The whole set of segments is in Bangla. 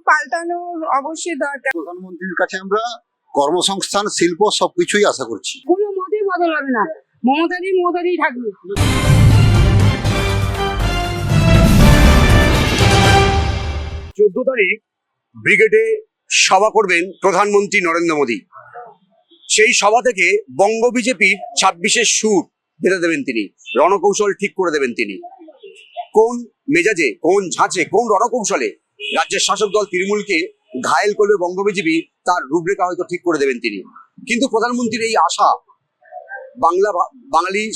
পাল্টানো অবশ্যই দরকার। প্রধানমন্ত্রীর কাছে আমরা কর্মসংস্থান, শিল্প সবকিছুই আশা করছি। কোনো মতেই বদল হবে না, মমতারই থাকবে। 14 তারিখ ব্রিগেডে সভা করবেন প্রধানমন্ত্রী নরেন্দ্র মোদী। সেই সভা থেকে বঙ্গ বিজেপির 26-এর সুর বেঁধে দেবেন তিনি, রণকৌশল ঠিক করে দেবেন তিনি। কোন মেজাজে, কোন ঝাঁচে, কোন রণকৌশলে রাজ্যের শাসক দল তৃণমূলকে ঘায়েল করবে বঙ্গ বিজেপি, তার রূপরেখা হয়তো ঠিক করে দেবেন তিনি। কিন্তু প্রধানমন্ত্রীর এই আশা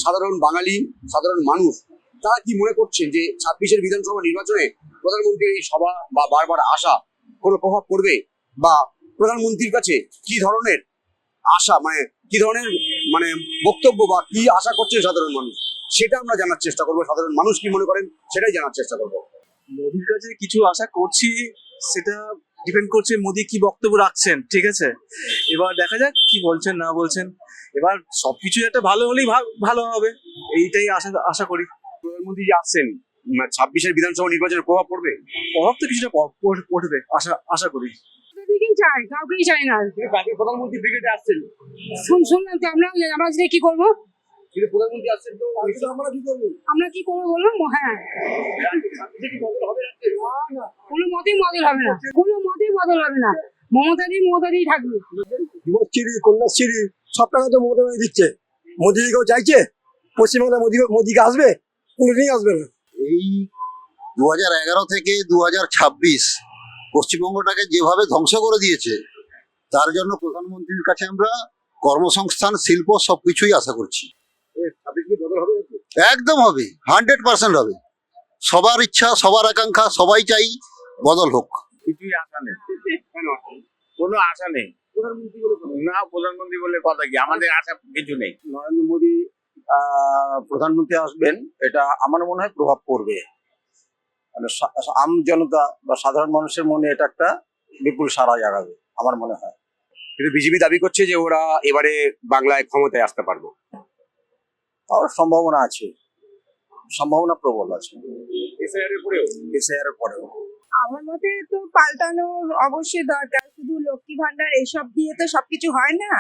সাধারণ মানুষ তারা কি মনে করছেন যে 26-এর বিধানসভা নির্বাচনে প্রধানমন্ত্রীর এই সভা বা বারবার আশা কোনো প্রভাব পড়বে, বা প্রধানমন্ত্রীর কাছে কি ধরনের আশা, কি ধরনের বক্তব্য বা কি আশা করছেন সাধারণ মানুষ, সেটা আমরা জানার চেষ্টা করবো। সাধারণ মানুষ কি মনে করেন সেটাই জানার চেষ্টা করবো। মোদির কাছে কিছু আশা করছি, সেটা ডিপেন্ড করছে মোদি কি বক্তব্য রাখছেন, ঠিক আছে। এবার দেখা যাক কি বলছেন না বলছেন। এবার সবকিছু একটা ভালো হলেই ভালো হবে, এইটাই আশা করি। প্রধানমন্ত্রী যে আসছেন, 26-এর বিধানসভা নির্বাচনের প্রভাব পড়বে? প্রভাব তো কিছুটা পড়বে আশা করি। দিকেই চাই, কাউকেই চাই না। প্রধানমন্ত্রী ব্রিগেডে আসছেন, শুনলাম তো, আমরা কি করবো? কিন্তু প্রধানমন্ত্রী আসছেন তো আমরা কি করবো বলুন? হ্যাঁ, কোনো মতেই বদল হবে না, কোনো মতেই বদল হবে না, মমতারই থাকবে। যুবশ্রী, কন্যাশ্রী সব টাকা তো মমতা দিচ্ছে। মোদী কেউ চাইছে পশ্চিমবাংলা মোদীকে আসবে? কোনোদিনই আসবে না। এই 2011 থেকে 2026 পশ্চিমবঙ্গটাকে যেভাবে ধ্বংস করে দিয়েছে, তার জন্য প্রধানমন্ত্রীর কাছে আমরা কর্মসংস্থান, শিল্প সবকিছুই আশা করছি। একদম হবে, 100% হবে। সবার ইচ্ছা, সবার আকাঙ্ক্ষা, সবাই চাই বদল হোক। কিছুই আশা নেই, কোনো আশা নেই। না, প্রধানমন্ত্রী বলে কথা কি, আমাদের আশা কিছু নেই। নরেন্দ্র মোদী প্রধানমন্ত্রী আসবেন, এটা আমার মনে হয় প্রভাব পড়বে। মানে আম জনতা বা সাধারণ মানুষের মনে এটা একটা বিপুল সাড়া জাগাবে আমার মনে হয়। কিন্তু বিজেপি দাবি করছে যে ওরা এবারে বাংলায় ক্ষমতায় আসতে পারবে। তার সম্ভাবনা আছে, সম্ভাবনা প্রবল আছে। এসআইআর এর পরেও আমার মতে তো পাল্টানো অবশ্যই দরকার। শুধু লক্ষ্মী ভান্ডার এসব দিয়ে তো সবকিছু হয় না।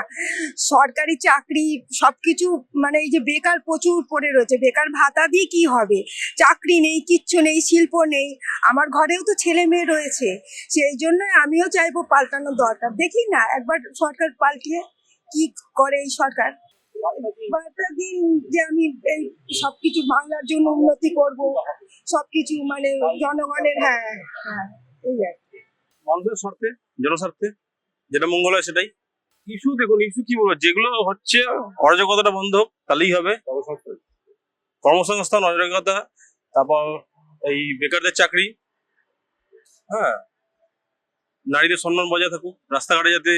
সরকারি চাকরি সবকিছু, এই যে বেকার প্রচুর পড়ে রয়েছে, বেকার ভাতা দিয়ে কি হবে? চাকরি নেই, কিচ্ছু নেই, শিল্প নেই। আমার ঘরেও তো ছেলে মেয়ে রয়েছে, সেই জন্য আমিও চাইবো পাল্টানো দরকার। দেখি না একবার সরকার পাল্টিয়ে কি করে এই সরকার। দিন যে আমি এই সবকিছু বাংলার জন্য উন্নতি করব, সবকিছু জনগণের। হ্যাঁ, এই আর কি। মানুষের স্বার্থে, জনস্বার্থে যেটা মঙ্গল হয় সেটাই। ইস্যু দেখুন, ইস্যু কি বলবো, যেগুলো হচ্ছে অরাজকতাটা বন্ধ হোক, তাহলেই হবে। কর্মসংস্থান, অরাজকতা, তারপর এই বেকারদের চাকরি, হ্যাঁ, নারীদের সম্মান বজায় থাকুক, রাস্তাঘাটে যাতে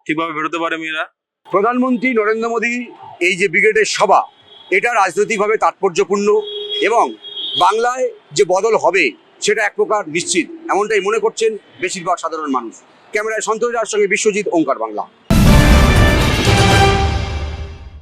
ঠিকভাবে বেরোতে পারে মেয়েরা। প্রধানমন্ত্রী নরেন্দ্র মোদী এই যে ব্রিগেডের সভা, এটা রাজনৈতিকভাবে তাৎপর্যপূর্ণ এবং বাংলায় যে বদল হবে সেটা এক প্রকার নিশ্চিত, এমনটাই মনে করছেন বেশিরভাগ সাধারণ মানুষ। ক্যামেরায় সন্তোষ রায়ের সঙ্গে বিশ্বজিৎ, ওঙ্কার বাংলা।